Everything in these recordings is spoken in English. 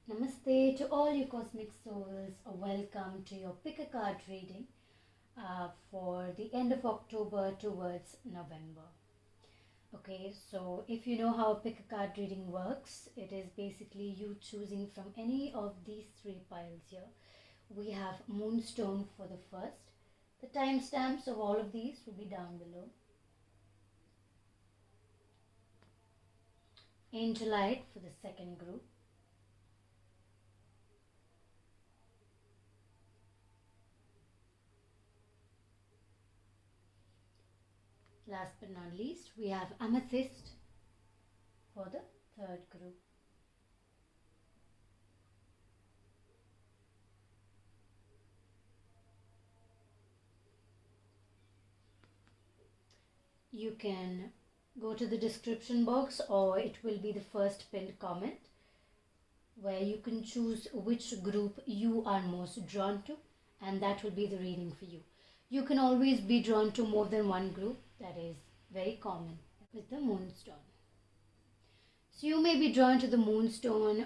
Namaste to all you cosmic souls. Welcome to your pick a card reading for the end of October towards November. Okay, so if you know how a pick a card reading works, it is basically you choosing from any of these three piles here. We have Moonstone for the first. The timestamps of all of these will be down below. Angelite for the second group. Last but not least, we have Amethyst for the third group. You can go to the description box, or it will be the first pinned comment, where you can choose which group you are most drawn to, and that will be the reading for you. You can always be drawn to more than one group. That is very common with the Moonstone. So you may be drawn to the Moonstone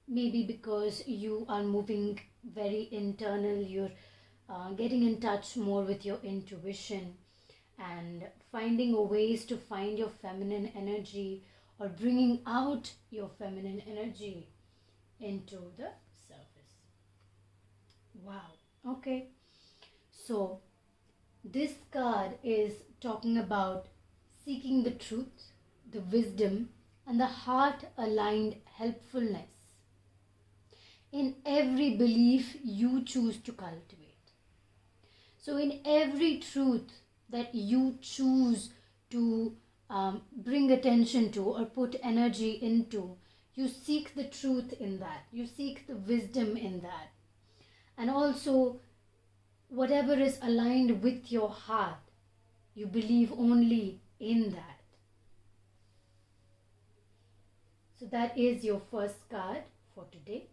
maybe because you are moving very internal, you're getting in touch more with your intuition and finding ways to find your feminine energy, or bringing out your feminine energy into the surface. Wow, okay. So this card is talking about seeking the truth, the wisdom, and the heart-aligned helpfulness in every belief you choose to cultivate. So in every truth that you choose to bring attention to or put energy into, you seek the truth in that, you seek the wisdom in that, and also whatever is aligned with your heart, you believe only in that. So that is your first card for today.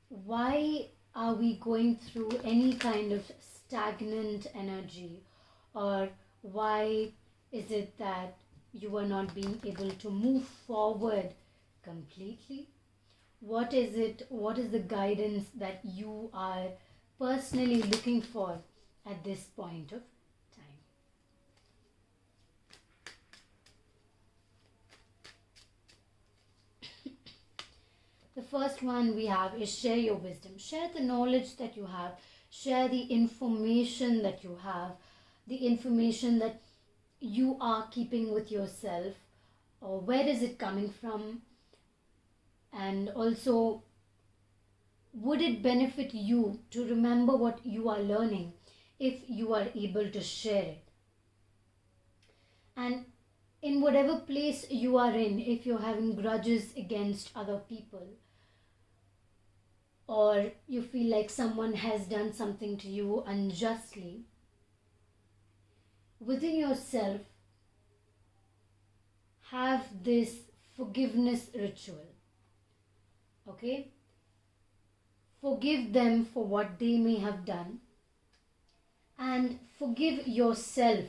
Why are we going through any kind of stagnant energy, or why is it that you are not being able to move forward completely? What is it? What is the guidance that you are personally looking for at this point of time? The first one we have is share your wisdom. Share the knowledge that you have. Share the information that you have. The information that you are keeping with yourself. Or where is it coming from? And also, would it benefit you to remember what you are learning if you are able to share it? And in whatever place you are in, if you're having grudges against other people, or you feel like someone has done something to you unjustly, within yourself, have this forgiveness ritual. Okay? Forgive them for what they may have done, and forgive yourself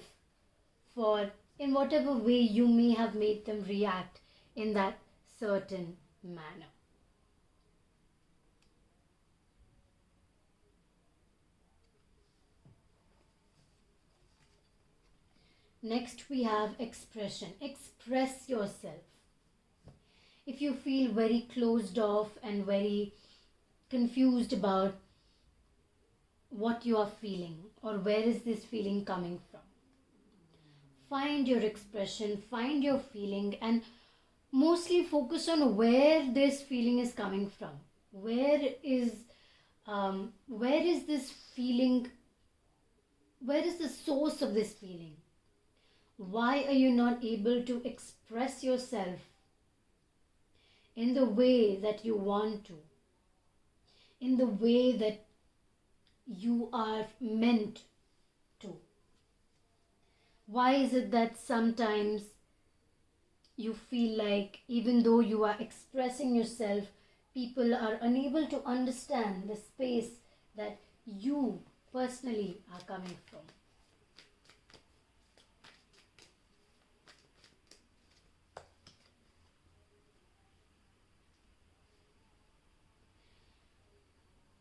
for in whatever way you may have made them react in that certain manner. Next we have expression. Express yourself. If you feel very closed off and very confused about what you are feeling, or where is this feeling coming from, find your expression, find your feeling, and mostly focus on where this feeling is coming from. Where is this feeling? Where is the source of this feeling? Why are you not able to express yourself in the way that you want to, in the way that you are meant to? Why is it that sometimes you feel like even though you are expressing yourself, people are unable to understand the space that you personally are coming from?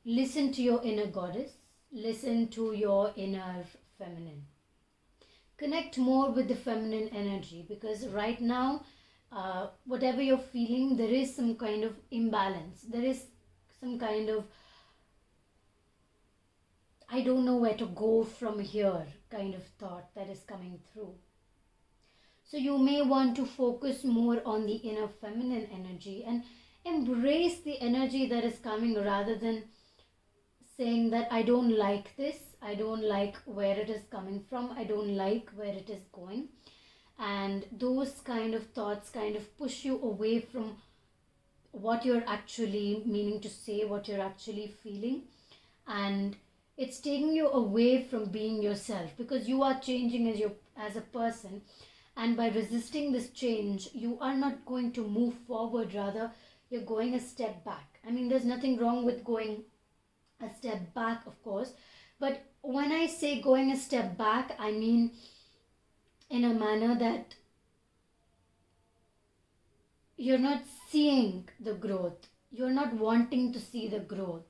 Listen to your inner goddess. Listen to your inner feminine. Connect more with the feminine energy, because right now, whatever you're feeling, there is some kind of imbalance. There is some kind of, I don't know where to go from here kind of thought that is coming through. So you may want to focus more on the inner feminine energy and embrace the energy that is coming, rather than saying that I don't like this, I don't like where it is coming from, I don't like where it is going. And those kind of thoughts kind of push you away from what you're actually meaning to say, what you're actually feeling. And it's taking you away from being yourself, because you are changing as a person. And by resisting this change, you are not going to move forward, rather you're going a step back. I mean, there's nothing wrong with going a step back, of course, but when I say going a step back, I mean in a manner that you're not seeing the growth, you're not wanting to see the growth,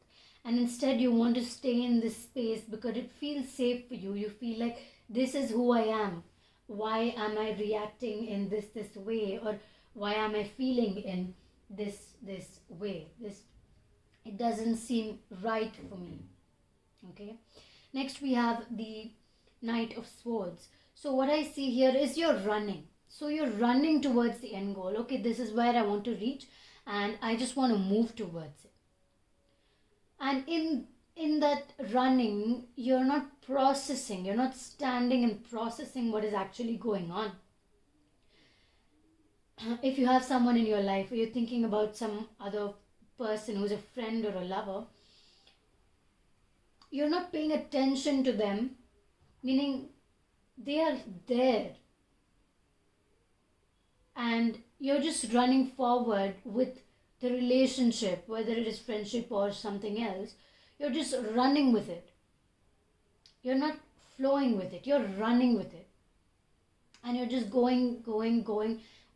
and instead you want to stay in this space because it feels safe for you. You feel like, this is who I am, why am I reacting in this way, or why am I feeling in this way, it doesn't seem right for me. Okay, next we have the Knight of Swords. So what I see here is you're running. So you're running towards the end goal. Okay, this is where I want to reach, and I just want to move towards it. And in that running, you're not processing, you're not standing and processing what is actually going on. If you have someone in your life, or you're thinking about some other person who's a friend or a lover, you're not paying attention to them, meaning they are there, and you're just running forward with the relationship, whether it is friendship or something else. You're just running with it. You're not flowing with it, you're running with it, and you're just going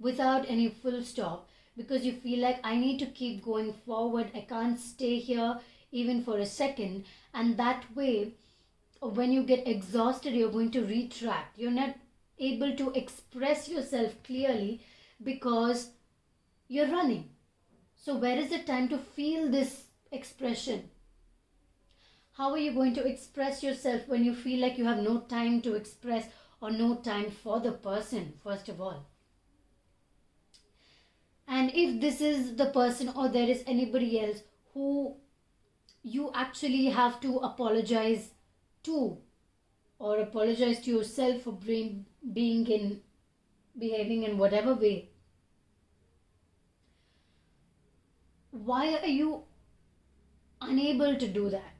without any full stop, because you feel like, I need to keep going forward, I can't stay here even for a second. And that way, when you get exhausted, you're going to retract. You're not able to express yourself clearly because you're running. So where is the time to feel this expression? How are you going to express yourself when you feel like you have no time to express, or no time for the person, first of all? And if this is the person, or there is anybody else who you actually have to apologize to, or apologize to yourself for behaving in whatever way, why are you unable to do that?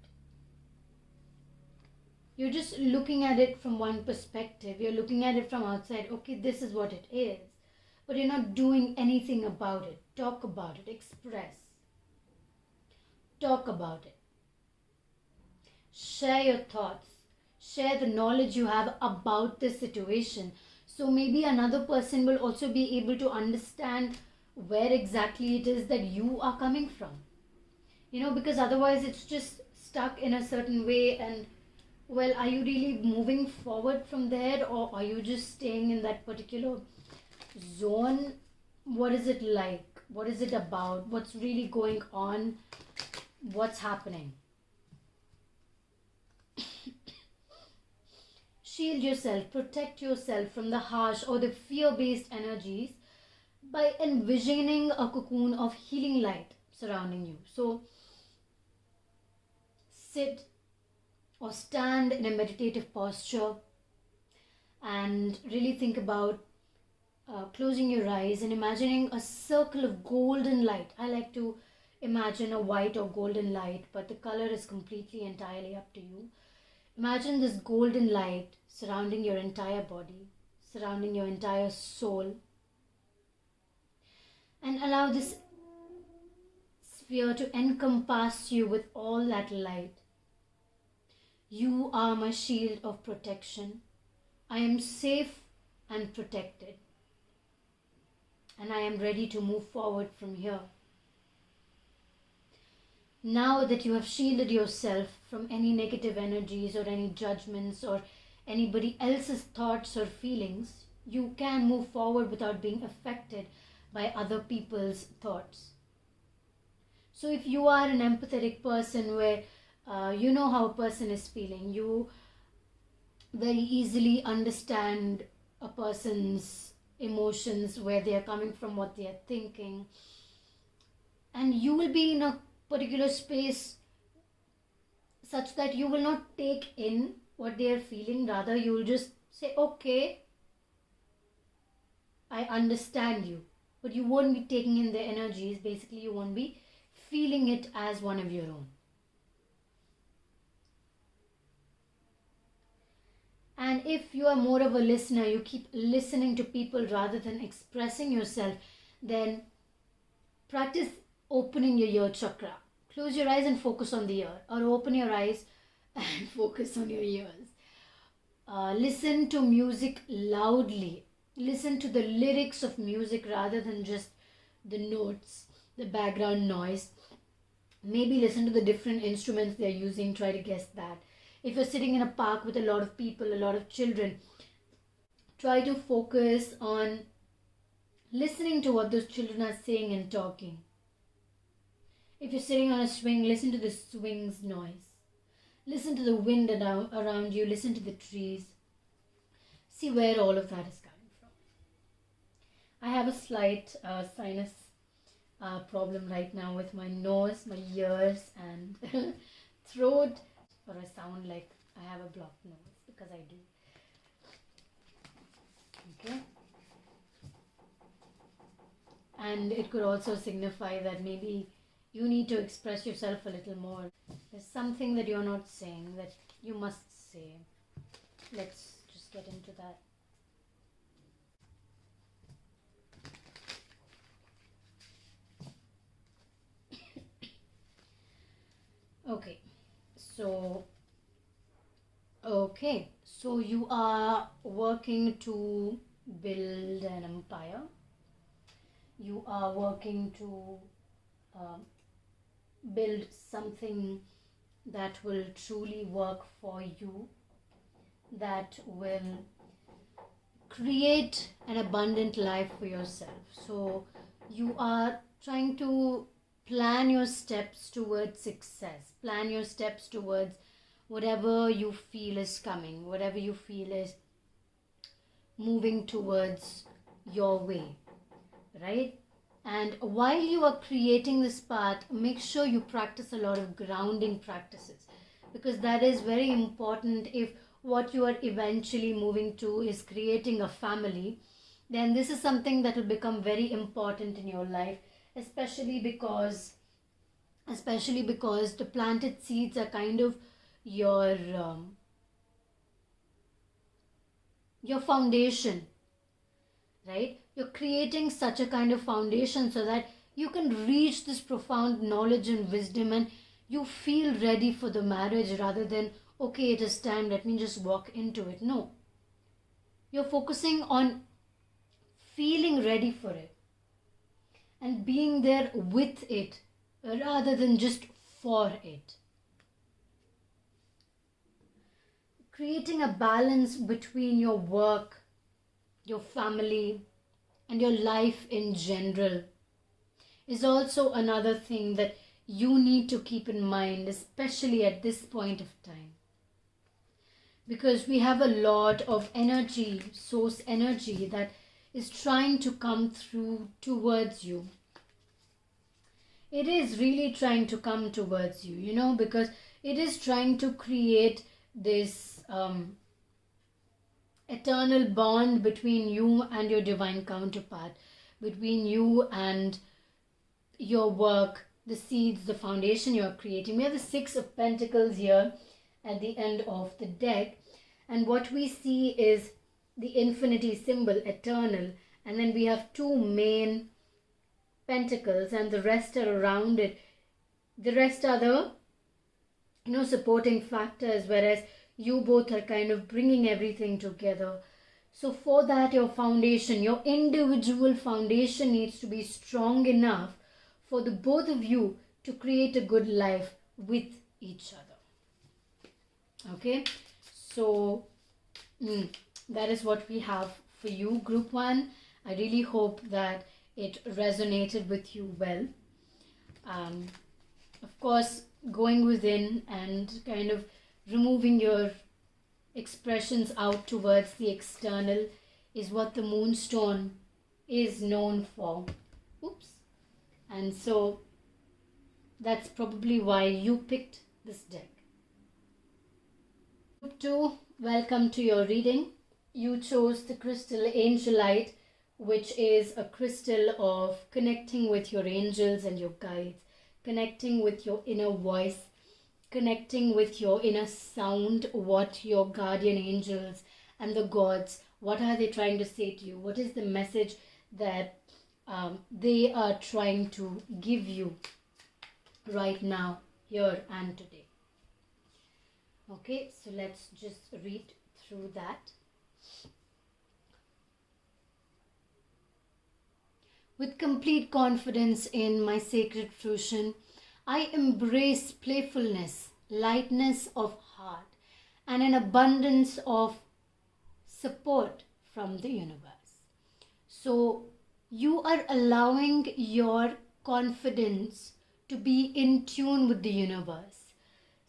You're just looking at it from one perspective. You're looking at it from outside. Okay, this is what it is. But you're not doing anything about it. Talk about it. Express. Talk about it. Share your thoughts. Share the knowledge you have about the situation. So maybe another person will also be able to understand where exactly it is that you are coming from. Because otherwise it's just stuck in a certain way, and well, are you really moving forward from there, or are you just staying in that particular zone? What is it like? What is it about? What's really going on? What's happening? Shield yourself, protect yourself from the harsh or the fear-based energies by envisioning a cocoon of healing light surrounding you. So sit or stand in a meditative posture and really think about closing your eyes and imagining a circle of golden light. I like to imagine a white or golden light, but the color is completely entirely up to you. Imagine this golden light surrounding your entire body, surrounding your entire soul, and allow this sphere to encompass you with all that light. You are my shield of protection. I am safe and protected, and I am ready to move forward from here. Now that you have shielded yourself from any negative energies or any judgments or anybody else's thoughts or feelings, you can move forward without being affected by other people's thoughts. So if you are an empathetic person where you know how a person is feeling, you very easily understand a person's emotions, where they are coming from, what they are thinking, and you will be in a particular space such that you will not take in what they are feeling. Rather, you will just say, okay, I understand you, but you won't be taking in their energies. Basically, you won't be feeling it as one of your own. And if you are more of a listener, you keep listening to people rather than expressing yourself, then practice opening your ear chakra. Close your eyes and focus on the ear, or open your eyes and focus on your ears. Listen to music loudly. Listen to the lyrics of music rather than just the notes, the background noise. Maybe listen to the different instruments they're using, try to guess that. If you're sitting in a park with a lot of people, a lot of children, try to focus on listening to what those children are saying and talking. If you're sitting on a swing, listen to the swing's noise. Listen to the wind around you, listen to the trees. See where all of that is coming from. I have a slight sinus problem right now with my nose, my ears and throat, or I sound like I have a blocked nose, because I do. Okay. And it could also signify that maybe you need to express yourself a little more. There's something that you're not saying that you must say. Let's just get into that. Okay, so you are working to build an empire. You are working to build something that will truly work for you, that will create an abundant life for yourself. So you are trying to plan your steps towards success. Plan your steps towards whatever you feel is coming, whatever you feel is moving towards your way, right? And while you are creating this path, make sure you practice a lot of grounding practices, because that is very important. If what you are eventually moving to is creating a family, then this is something that will become very important in your life, especially because the planted seeds are kind of your foundation, right? You're creating such a kind of foundation so that you can reach this profound knowledge and wisdom, and you feel ready for the marriage rather than, okay, it is time, let me just walk into it. No. You're focusing on feeling ready for it and being there with it rather than just for it. Creating a balance between your work, your family, and your life in general is also another thing that you need to keep in mind, especially at this point of time. Because we have a lot of energy, source energy, that is trying to come through towards you. It is really trying to come towards you, because it is trying to create this eternal bond between you and your divine counterpart, between you and your work, the seeds, the foundation you're creating. We have the Six of Pentacles here at the end of the deck, and what we see is the infinity symbol, eternal, and then we have two main pentacles, and the rest are around it. The rest are the supporting factors, whereas you both are kind of bringing everything together. So for that, your foundation, your individual foundation needs to be strong enough for the both of you to create a good life with each other. Okay, so that is what we have for you, Group 1. I really hope that it resonated with you well. Of course, going within and kind of removing your expressions out towards the external is what the Moonstone is known for. Oops. And so that's probably why you picked this deck. Group 2, welcome to your reading. You chose the crystal Angelite, which is a crystal of connecting with your angels and your guides, connecting with your inner voice, connecting with your inner sound, what your guardian angels and the gods, what are they trying to say to you? What is the message that they are trying to give you right now, here and today? Okay, so let's just read through that. With complete confidence in my sacred fruition, I embrace playfulness, lightness of heart, and an abundance of support from the universe. So you are allowing your confidence to be in tune with the universe.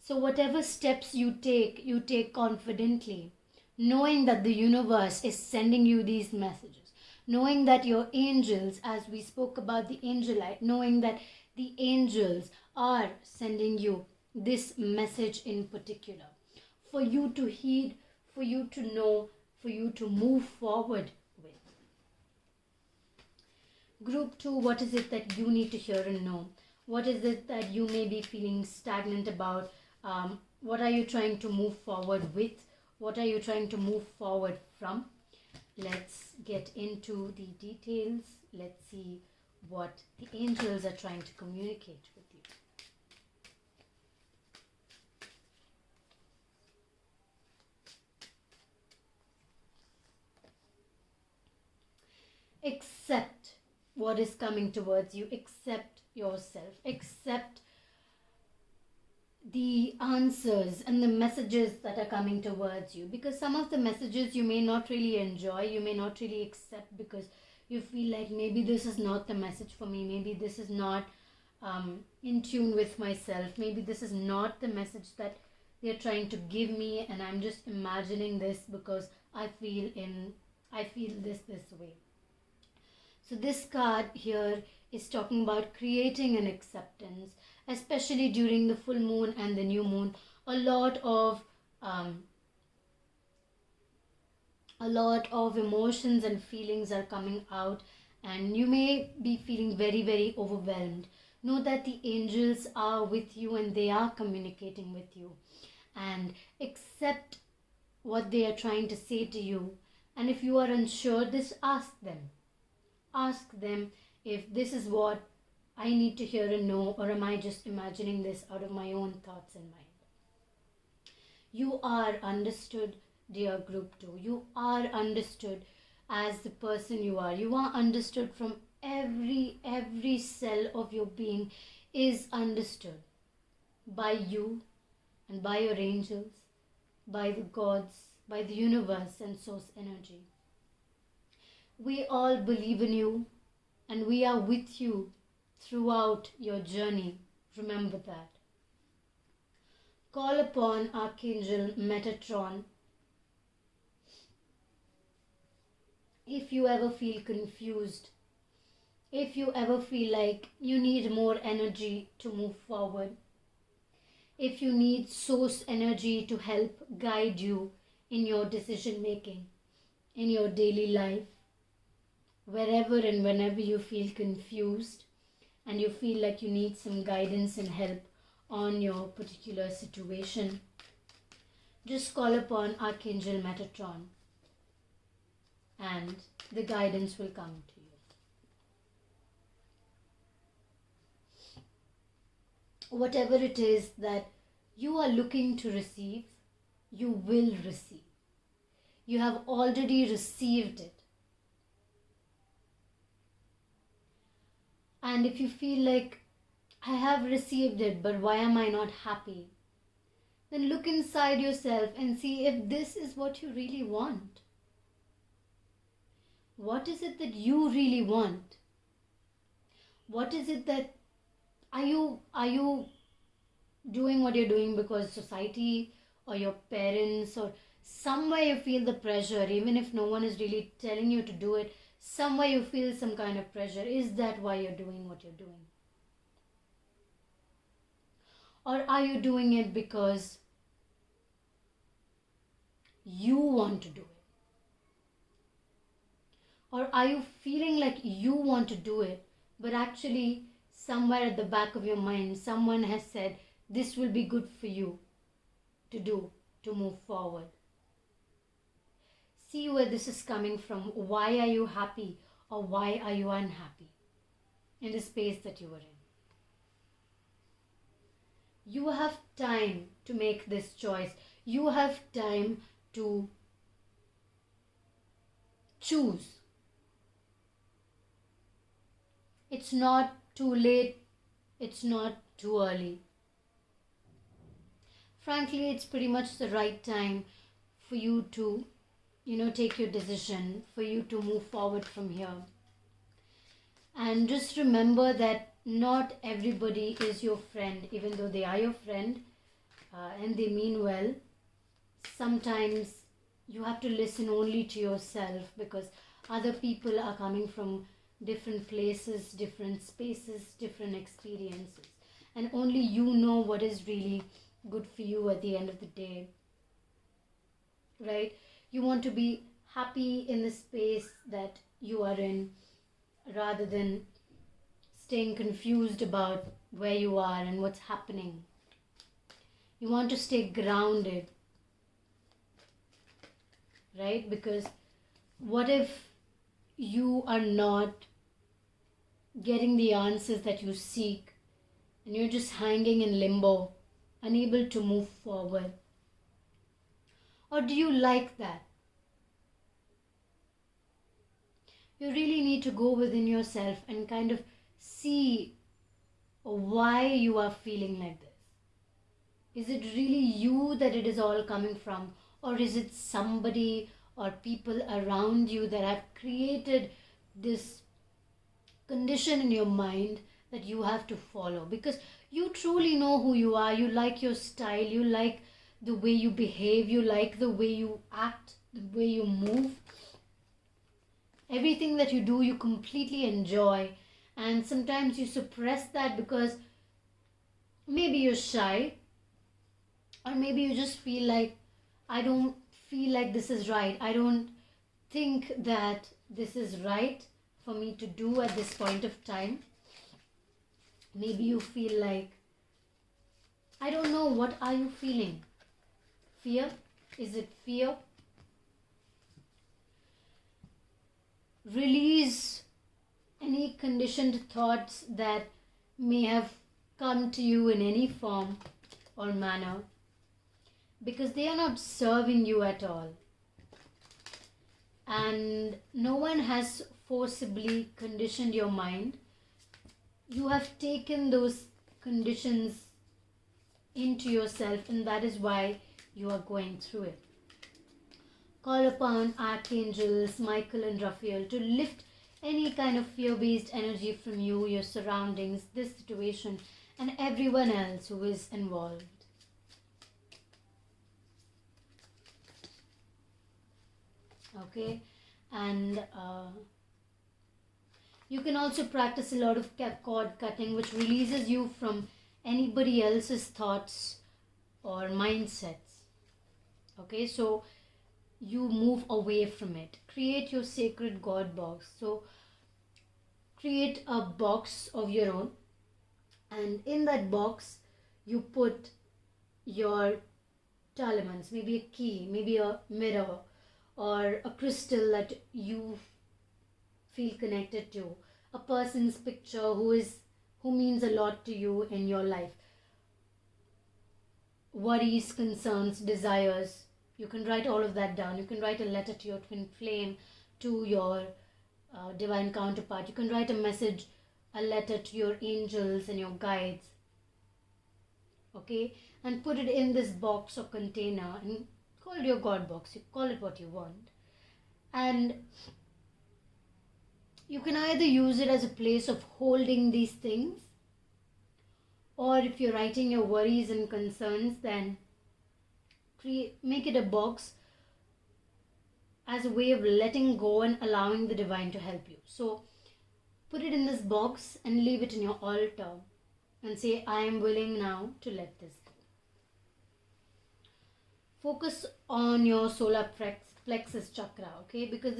So whatever steps you take confidently, knowing that the universe is sending you these messages, knowing that your angels, as we spoke about the Angelite, knowing that the angels are sending you this message in particular, for you to heed, for you to know, for you to move forward with. Group 2, what is it that you need to hear and know? What is it that you may be feeling stagnant about? What are you trying to move forward with? What are you trying to move forward from? Let's get into the details. Let's see what the angels are trying to communicate with you. Accept what is coming towards you. Accept yourself. Accept the answers and the messages that are coming towards you, because some of the messages you may not really enjoy, you may not really accept, because you feel like maybe this is not the message for me, maybe this is not in tune with myself, maybe this is not the message that they're trying to give me, and I'm just imagining this because I feel this way. So this card here is talking about creating an acceptance, especially during the full moon and the new moon. A lot of emotions and feelings are coming out, and you may be feeling very, very overwhelmed. Know that the angels are with you and they are communicating with you, and accept what they are trying to say to you. And if you are unsure, just ask them. Ask them if this is what I need to hear and know, or am I just imagining this out of my own thoughts and mind? You are understood, dear Group 2. You are understood as the person you are. You are understood from every cell of your being is understood by you and by your angels, by the gods, by the universe and source energy. We all believe in you and we are with you throughout your journey. Remember that. Call upon Archangel Metatron. If you ever feel confused, if you ever feel like you need more energy to move forward, if you need source energy to help guide you in your decision making, in your daily life, wherever and whenever you feel confused and you feel like you need some guidance and help on your particular situation, just call upon Archangel Metatron and the guidance will come to you. Whatever it is that you are looking to receive, you will receive. You have already received it. And if you feel like I have received it, but why am I not happy? Then look inside yourself and see if this is what you really want. What is it that you really want? What is it that are you doing what you're doing because society or your parents or somewhere you feel the pressure, even if no one is really telling you to do it, somewhere you feel some kind of pressure. Is that why you're doing what you're doing? Or are you doing it because you want to do it? Or are you feeling like you want to do it, but actually somewhere at the back of your mind, someone has said, this will be good for you to do, to move forward. See where this is coming from. Why are you happy or why are you unhappy in the space that you are in? You have time to make this choice. You have time to choose. It's not too late. It's not too early. Frankly, it's pretty much the right time for you to, take your decision, for you to move forward from here. And just remember that not everybody is your friend, even though they are your friend and they mean well. Sometimes you have to listen only to yourself because other people are coming from different places, different spaces, different experiences. And only you know what is really good for you at the end of the day. Right? You want to be happy in the space that you are in rather than staying confused about where you are and what's happening. You want to stay grounded. Right? Because what if you are not getting the answers that you seek and you're just hanging in limbo, unable to move forward? Or do you like that? You really need to go within yourself and kind of see why you are feeling like this. Is it really you that it is all coming from? Or is it somebody or people around you that have created this condition in your mind that you have to follow? Because you truly know who you are. You like your style. You like the way you behave. You like the way you act, the way you move. Everything that you do, you completely enjoy. And sometimes you suppress that because maybe you're shy. Or maybe you just feel like, I don't feel like this is right. I don't think that this is right for me to do at this point of time. Maybe you feel like, I don't know, what are you feeling? Fear? Is it fear? Release any conditioned thoughts that may have come to you in any form or manner, because they are not serving you at all. And no one has forcibly conditioned your mind. You have taken those conditions into yourself, and that is why you are going through it. Call upon archangels Michael and Raphael to lift any kind of fear-based energy from you, your surroundings, this situation, and everyone else who is involved. Okay, and you can also practice a lot of cord cutting, which releases you from anybody else's thoughts or mindsets. Okay, so you move away from it. Create your sacred God box. So create a box of your own, and in that box you put your talismans, maybe a key, maybe a mirror, or a crystal that you feel connected to, a person's picture who means a lot to you in your life. Worries, concerns, desires, you can write all of that down. You can write a letter to your twin flame, to your divine counterpart. You can write a message a letter to your angels and your guides. Okay, and put it in this box or container and call it your God box. You call it what you want. And you can either use it as a place of holding these things, or if you're writing your worries and concerns, then make it a box as a way of letting go and allowing the divine to help you. So put it in this box and leave it in your altar and say, I am willing now to let this go. Focus on your solar plexus chakra, okay? Because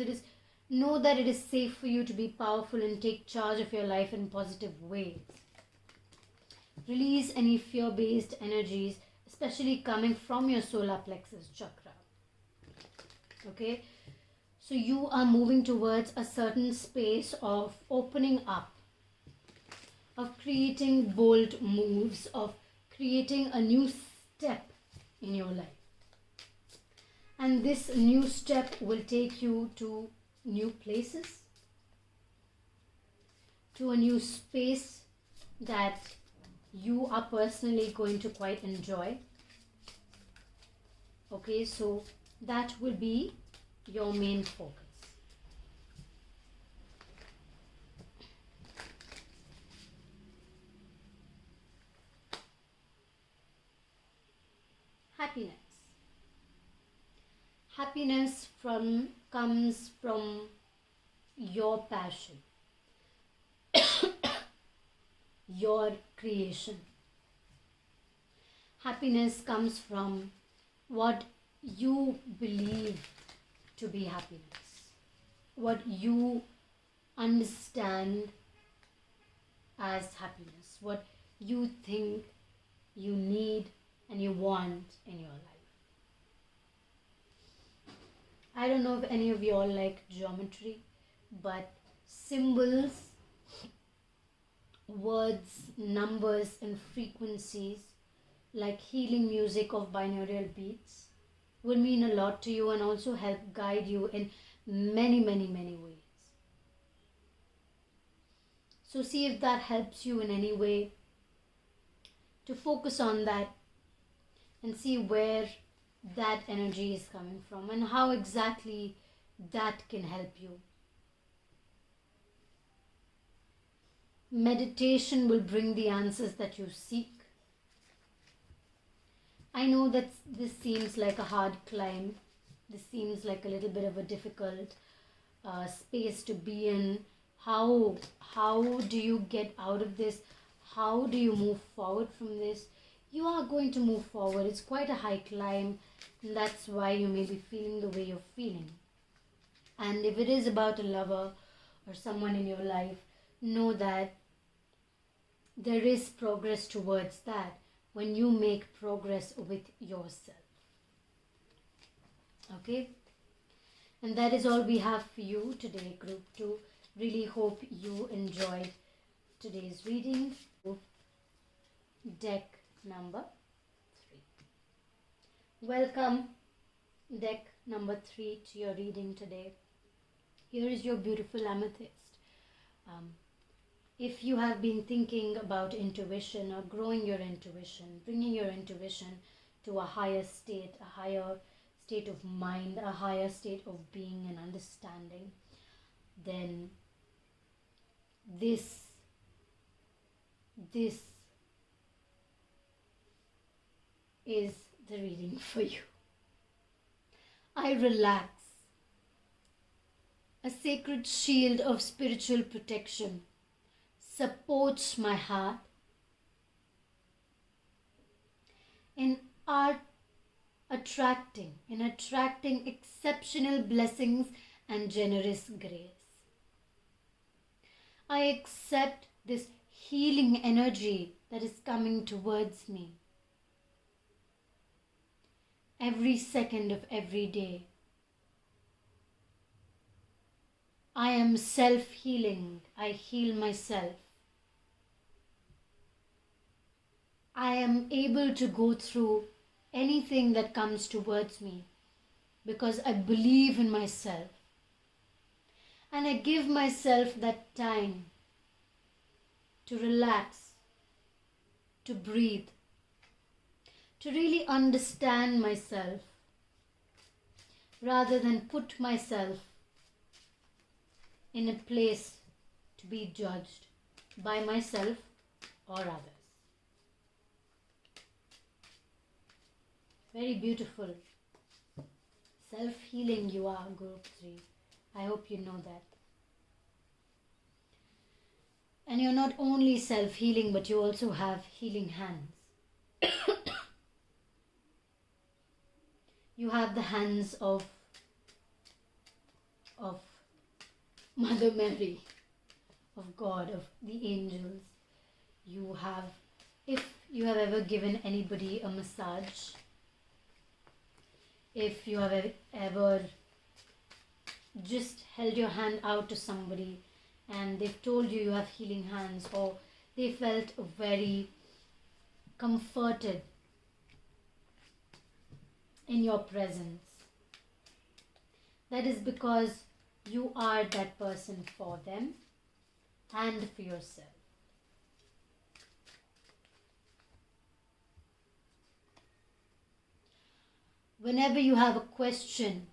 know that it is safe for you to be powerful and take charge of your life in positive ways. Release any fear-based energies, especially coming from your solar plexus chakra. Okay? So you are moving towards a certain space of opening up, of creating bold moves, of creating a new step in your life. And this new step will take you to new places, to a new space that you are personally going to quite enjoy. Okay, so that will be your main focus. Happiness. Happiness comes from your passion, your creation. Happiness comes from what you believe to be happiness, what you understand as happiness, what you think you need and you want in your life. I don't know if any of you all like geometry, but symbols, words, numbers, and frequencies like healing music of binaural beats will mean a lot to you and also help guide you in many, many, many ways. So see if that helps you in any way to focus on that and see where that energy is coming from and how exactly that can help you. Meditation will bring the answers that you seek. I know that this seems like a hard climb. This seems like a little bit of a difficult space to be in. How do you get out of this? How do you move forward from this? You are going to move forward. It's quite a high climb, and that's why you may be feeling the way you're feeling. And if it is about a lover or someone in your life, know that there is progress towards that when you make progress with yourself. Okay? And that is all we have for you today, Group 2. Really hope you enjoyed today's reading. Deck number 3. Welcome, deck number 3, to your reading today. Here is your beautiful Amethyst. If you have been thinking about intuition or growing your intuition, bringing your intuition to a higher state of mind, a higher state of being and understanding, then this is the reading for you. I relax. A sacred shield of spiritual protection supports my heart in attracting exceptional blessings and generous grace. I accept this healing energy that is coming towards me every second of every day. I am self-healing. I heal myself. I am able to go through anything that comes towards me because I believe in myself. And I give myself that time to relax, to breathe, to really understand myself rather than put myself in a place to be judged by myself or others. Very beautiful. Self-healing you are, Group 3. I hope you know that. And you're not only self-healing, but you also have healing hands. You have the hands of Mother Mary, of God, of the angels. You have, if you have ever given anybody a massage, if you have ever just held your hand out to somebody and they've told you you have healing hands, or they felt very comforted in your presence, that is because you are that person for them and for yourself. Whenever you have a question,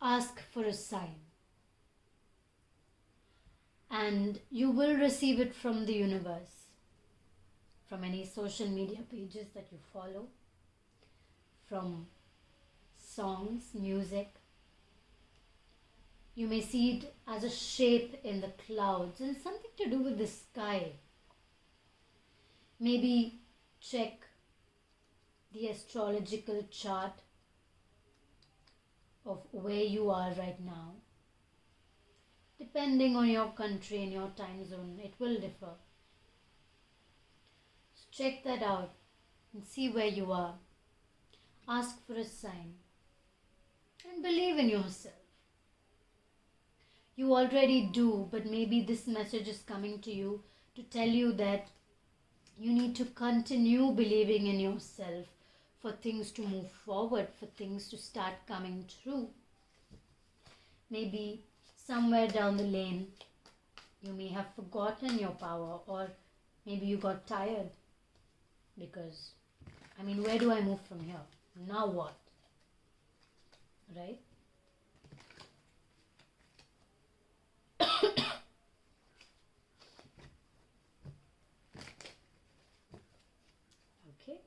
ask for a sign. And you will receive it from the universe, from any social media pages that you follow, from songs, music. You may see it as a shape in the clouds and something to do with the sky. Maybe check the astrological chart of where you are right now. Depending on your country and your time zone, it will differ. So check that out and see where you are. Ask for a sign and believe in yourself. You already do, but maybe this message is coming to you to tell you that you need to continue believing in yourself for things to move forward, for things to start coming true. Maybe somewhere down the lane, you may have forgotten your power, or maybe you got tired because, where do I move from here? Now what? Right? Okay.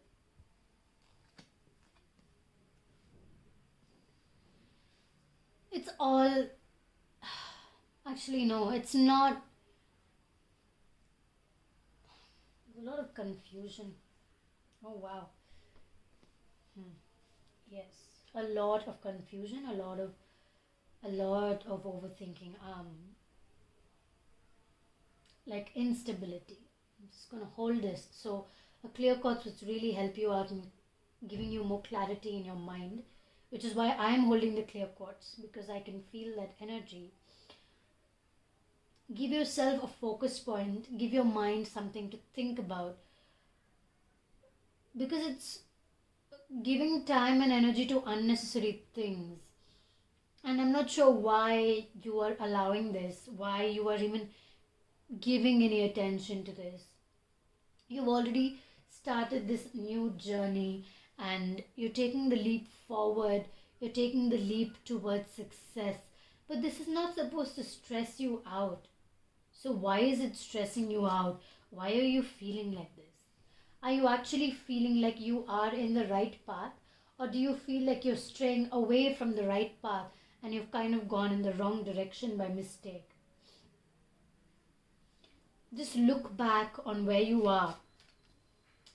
It's all... Actually, no, it's not. There's a lot of confusion. Oh, wow. Yes, a lot of confusion, a lot of overthinking. Like instability. I'm just gonna hold this. So a clear quartz would really help you out in giving you more clarity in your mind, which is why I'm holding the clear quartz, because I can feel that energy. Give yourself a focus point, give your mind something to think about, because it's giving time and energy to unnecessary things. And I'm not sure why you are allowing this, why you are even giving any attention to this. You've already started this new journey and you're taking the leap forward, you're taking the leap towards success. But this is not supposed to stress you out. So why is it stressing you out? Why are you feeling like this? Are you actually feeling like you are in the right path? Or do you feel like you're straying away from the right path and you've kind of gone in the wrong direction by mistake? Just look back on where you are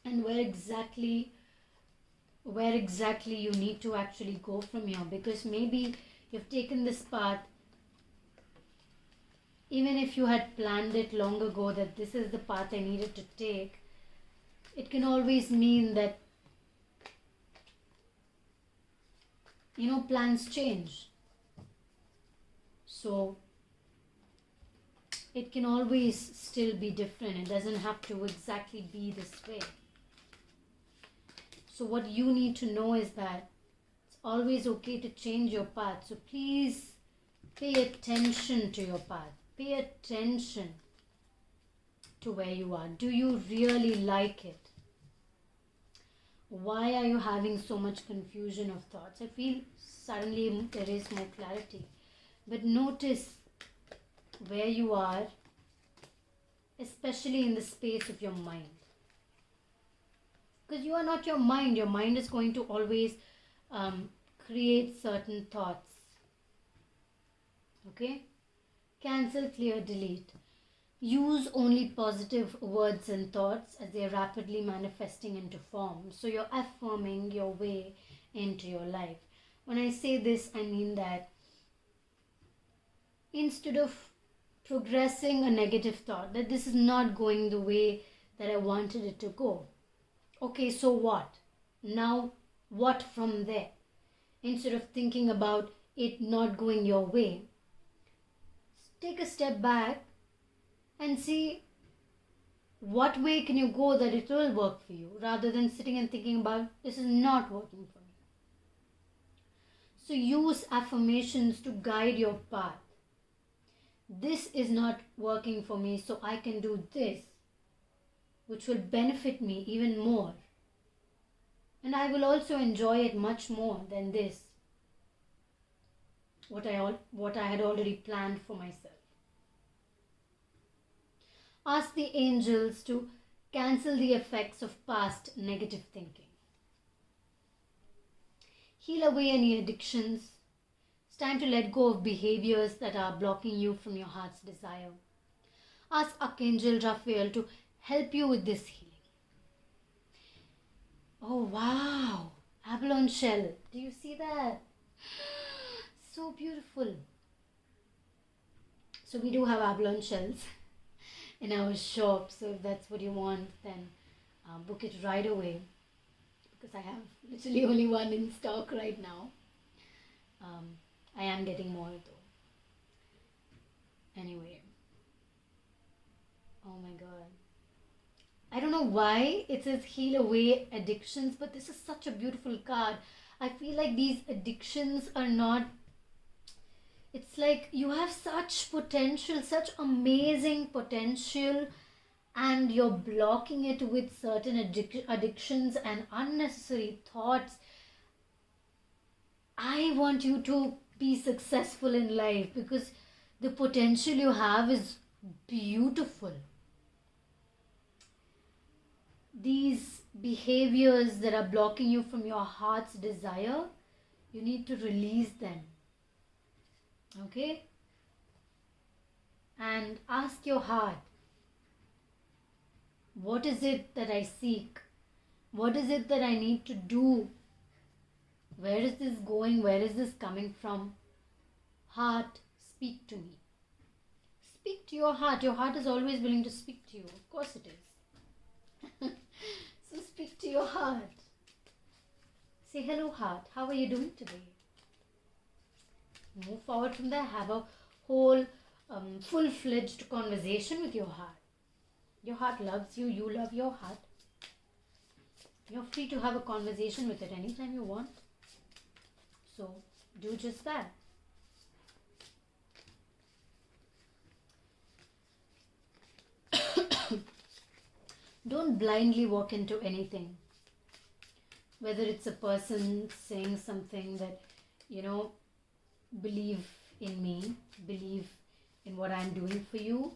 and where exactly you need to actually go from here. Because maybe you've taken this path, even if you had planned it long ago that this is the path I needed to take, it can always mean that, plans change. So it can always still be different. It doesn't have to exactly be this way. So what you need to know is that it's always okay to change your path. So please pay attention to your path. Pay attention to where you are? Do you really like it? Why are you having so much confusion of thoughts? I feel suddenly there is more clarity. But notice where you are, especially in the space of your mind. Because you are not your mind. Your mind is going to always create certain thoughts. Okay? Cancel, clear, delete. Use only positive words and thoughts as they are rapidly manifesting into form. So you're affirming your way into your life. When I say this, I mean that instead of progressing a negative thought, that this is not going the way that I wanted it to go. Okay, so what? Now, what from there? Instead of thinking about it not going your way, take a step back and see what way can you go that it will work for you, rather than sitting and thinking about this is not working for me. So use affirmations to guide your path. This is not working for me, so I can do this, which will benefit me even more. And I will also enjoy it much more than this, what I had already planned for myself. Ask the angels to cancel the effects of past negative thinking. Heal away any addictions. It's time to let go of behaviors that are blocking you from your heart's desire. Ask Archangel Raphael to help you with this healing. Oh wow, abalone shell. Do you see that? So beautiful. So we do have abalone shells in our shop. So if that's what you want, then book it right away. Because I have literally only one in stock right now. I am getting more though. Anyway. Oh my god. I don't know why it says heal away addictions, but this is such a beautiful card. I feel like these addictions are not... It's like you have such potential, such amazing potential, and you're blocking it with certain addictions and unnecessary thoughts. I want you to be successful in life because the potential you have is beautiful. These behaviors that are blocking you from your heart's desire, you need to release them. Okay? And ask your heart, what is it that I seek? What is it that I need to do? Where is this going? Where is this coming from? Heart, speak to me. Speak to your heart. Your heart is always willing to speak to you. Of course it is. So speak to your heart. Say, hello heart, how are you doing today? Move forward from there. Have a whole full-fledged conversation with your heart. Your heart loves you. You love your heart. You're free to have a conversation with it anytime you want. So do just that. Don't blindly walk into anything. Whether it's a person saying something that, believe in me, believe in what I'm doing for you.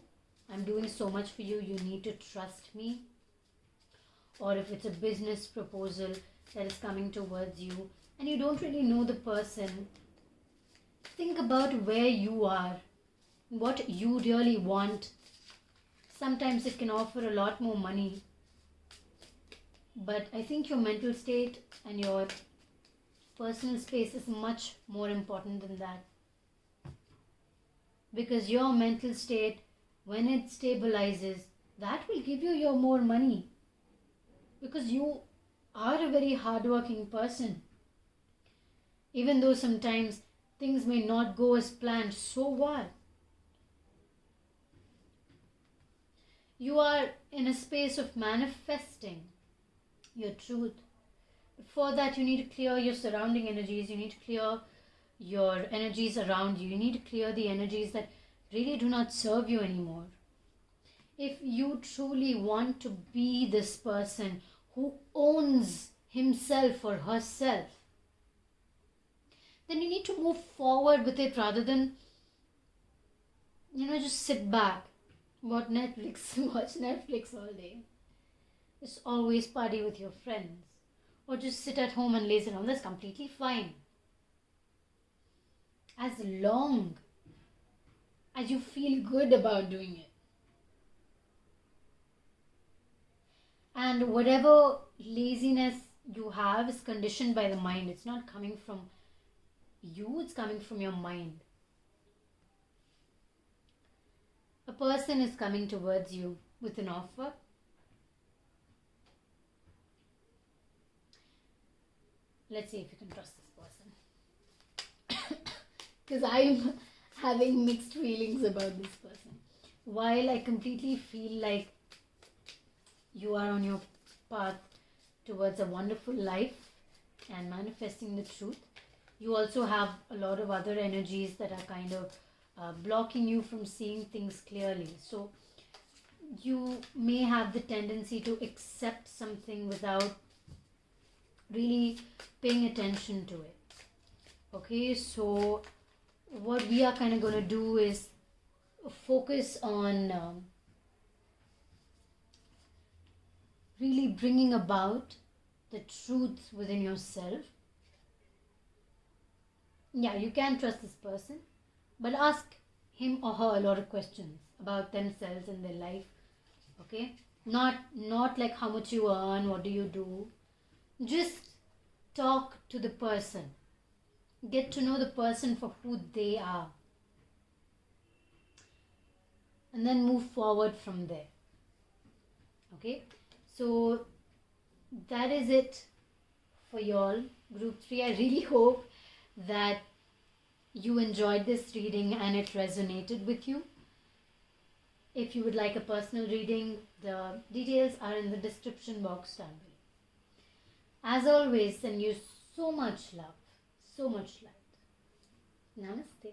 I'm doing so much for you, you need to trust me. Or if it's a business proposal that is coming towards you and you don't really know the person, think about where you are, what you really want. Sometimes it can offer a lot more money, but I think your mental state and your personal space is much more important than that. Because your mental state, when it stabilizes, that will give you your more money. Because you are a very hardworking person. Even though sometimes things may not go as planned, so what? You are in a space of manifesting your truth. But for that, you need to clear your surrounding energies. You need to clear your energies around you. You need to clear the energies that really do not serve you anymore. If you truly want to be this person who owns himself or herself, then you need to move forward with it rather than, just sit back, watch Netflix all day. Just always party with your friends. Or just sit at home and laze around. That's completely fine. As long as you feel good about doing it. And whatever laziness you have is conditioned by the mind. It's not coming from you, it's coming from your mind. A person is coming towards you with an offer. Let's see if you can trust this person. Because I'm having mixed feelings about this person. While I completely feel like you are on your path towards a wonderful life and manifesting the truth, you also have a lot of other energies that are kind of blocking you from seeing things clearly. So you may have the tendency to accept something without really paying attention to it. Okay, so what we are kind of going to do is focus on really bringing about the truth within yourself. Yeah, you can trust this person, but ask him or her a lot of questions about themselves and their life. Okay, not like how much you earn, what do you do. Just talk to the person. Get to know the person for who they are. And then move forward from there. Okay, so that is it for y'all, group 3. I really hope that you enjoyed this reading and it resonated with you. If you would like a personal reading, the details are in the description box down below. As always, send you so much love, so much light. Namaste.